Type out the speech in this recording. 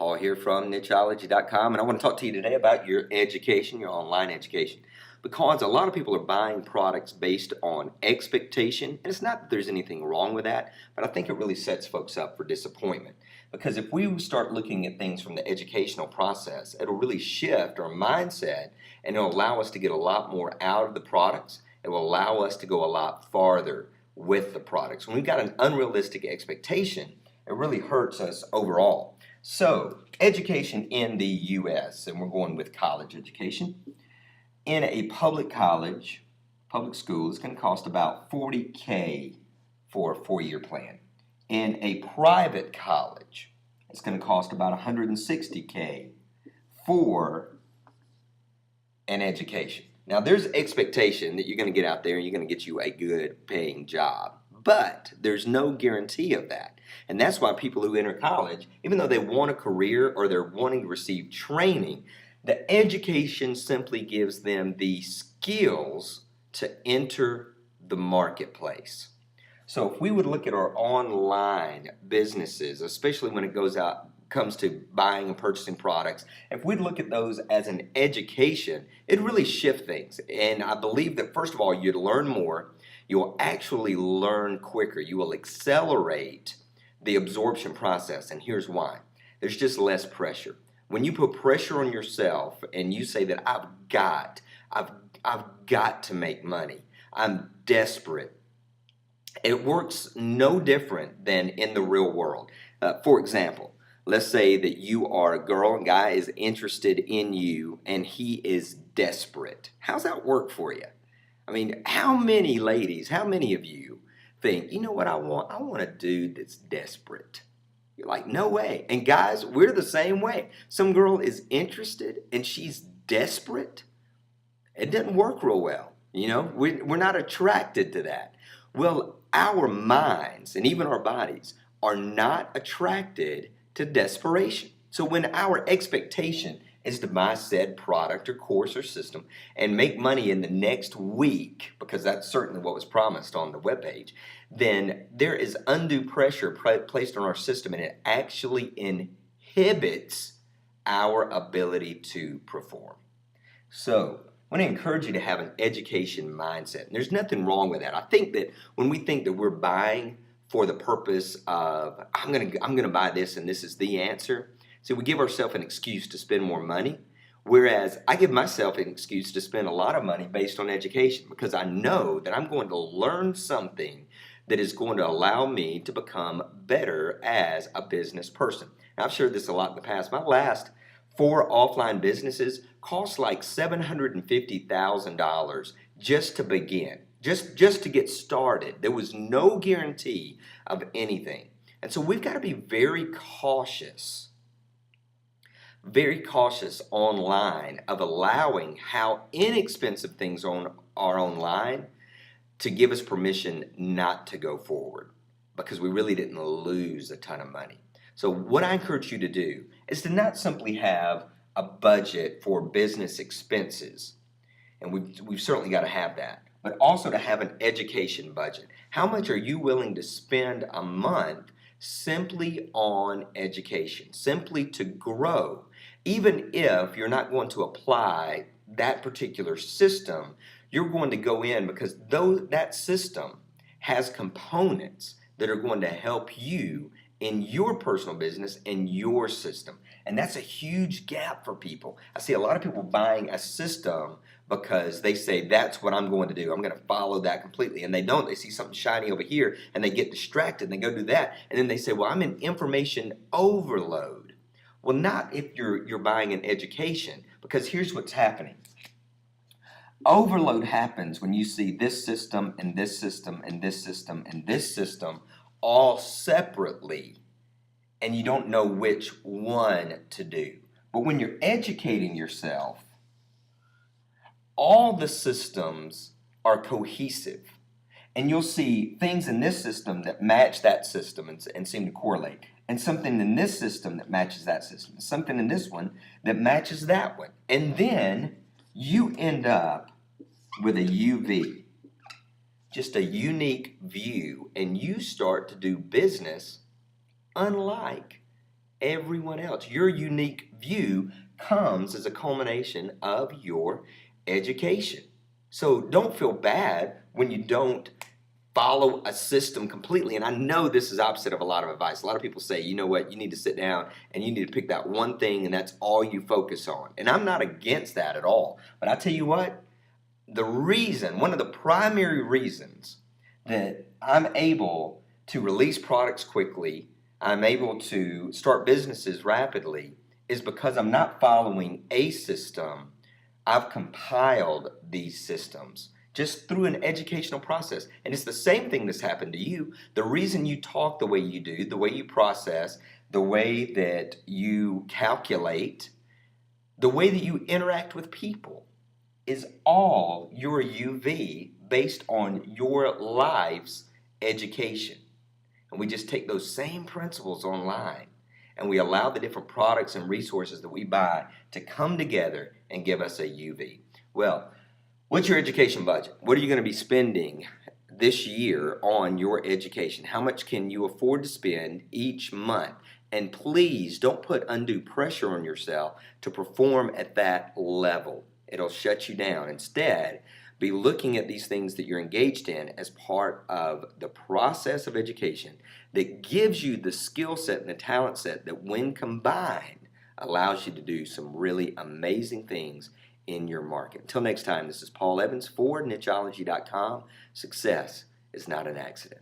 Paul here from nicheology.com, and I want to talk to you today about your education, your online education. Because a lot of people are buying products based on expectation, and it's not that there's anything wrong with that, but I think it really sets folks up for disappointment. Because if we start looking at things from the educational process, it'll really shift our mindset and it'll allow us to get a lot more out of the products. It will allow us to go a lot farther with the products. When we've got an unrealistic expectation, it really hurts us overall. So, education in the U.S., and we're going with college education. In a public college, public school, it's going to cost about $40K for a 4-year plan. In a private college, it's going to cost about $160K for an education. Now, there's expectation that you're going to get out there and you're going to get you a good paying job. But there's no guarantee of that. And that's why people who enter college, even though they want a career or they're wanting to receive training, the education simply gives them the skills to enter the marketplace. So if we would look at our online businesses, especially when it comes to buying and purchasing products, if we'd look at those as an education, it'd really shift things. And I believe that first of all, you'd learn more. You'll actually learn quicker. You will accelerate the absorption process. And here's why. There's just less pressure. When you put pressure on yourself and you say that I've got to make money, I'm desperate, it works no different than in the real world. For example, let's say that you are a girl and guy is interested in you and he is desperate. How's that work for you? I mean, how many ladies, how many of you think, you know what I want? I want a dude that's desperate. You're like, no way. And guys, we're the same way. Some girl is interested and she's desperate. It doesn't work real well. You know, we're not attracted to that. Well, our minds and even our bodies are not attracted to desperation. So when our expectation is to buy said product or course or system and make money in the next week, because that's certainly what was promised on the webpage, then there is undue pressure placed on our system and it actually inhibits our ability to perform. So I want to encourage you to have an education mindset. And there's nothing wrong with that. I think that when we think that we're buying for the purpose of, I'm gonna buy this and this is the answer, so we give ourselves an excuse to spend more money, whereas I give myself an excuse to spend a lot of money based on education because I know that I'm going to learn something that is going to allow me to become better as a business person. Now, I've shared this a lot in the past. My last 4 offline businesses cost like $750,000 just to begin, just to get started. There was no guarantee of anything. And so we've got to be very cautious online of allowing how inexpensive things are online to give us permission not to go forward because we really didn't lose a ton of money. So what I encourage you to do is to not simply have a budget for business expenses, and we've certainly got to have that, but also to have an education budget. How much are you willing to spend a month simply on education, simply to grow? Even if you're not going to apply that particular system, you're going to go in because that system has components that are going to help you in your personal business and your system. And that's a huge gap for people. I see a lot of people buying a system because they say that's what I'm going to do. I'm going to follow that completely. And they don't. They see something shiny over here and they get distracted and they go do that. And then they say, well, I'm in information overload. Well, not if you're buying an education, because here's what's happening. Overload happens when you see this system and this system and this system and this system all separately and you don't know which one to do. But when you're educating yourself, all the systems are cohesive. And you'll see things in this system that match that system and seem to correlate. And something in this system that matches that system. And something in this one that matches that one. And then you end up with a UV. Just a unique view. And you start to do business unlike everyone else. Your unique view comes as a culmination of your education. So don't feel bad when you don't follow a system completely. And I know this is opposite of a lot of advice. A lot of people say, you know what, you need to sit down and you need to pick that one thing and that's all you focus on. And I'm not against that at all. But I tell you what, one of the primary reasons that I'm able to release products quickly, I'm able to start businesses rapidly, is because I'm not following a system. I've compiled these systems just through an educational process. And it's the same thing that's happened to you. The reason you talk the way you do, the way you process, the way that you calculate, the way that you interact with people is all your UV based on your life's education. And we just take those same principles online and we allow the different products and resources that we buy to come together and give us a UV. Well, what's your education budget? What are you going to be spending this year on your education? How much can you afford to spend each month? And please don't put undue pressure on yourself to perform at that level. It'll shut you down. Instead, be looking at these things that you're engaged in as part of the process of education that gives you the skill set and the talent set that, when combined, allows you to do some really amazing things in your market. Until next time, this is Paul Evans for nicheology.com. Success is not an accident.